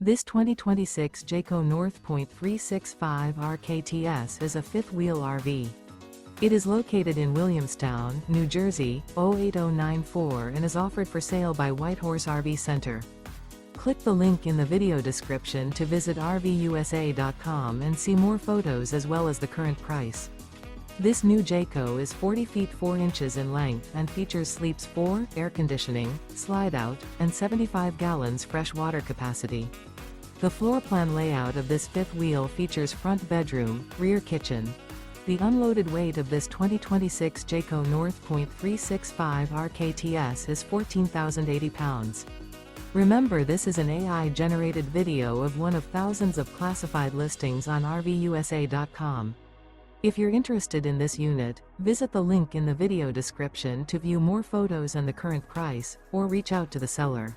This 2026 Jayco North Point 365 RKTS is a fifth-wheel RV. It is located in Williamstown, New Jersey, 08094 and is offered for sale by Whitehorse RV Center. Click the link in the video description to visit RVUSA.com and see more photos as well as the current price. This new Jayco is 40 feet 4 inches in length and features sleeps 4, air conditioning, slide-out, and 75 gallons fresh water capacity. The floor plan layout of this fifth wheel features front bedroom, rear kitchen. The unloaded weight of this 2026 Jayco North Point 365 RKTS is 14,080 pounds. Remember, this is an AI-generated video of one of thousands of classified listings on RVUSA.com. If you're interested in this unit, visit the link in the video description to view more photos and the current price, or reach out to the seller.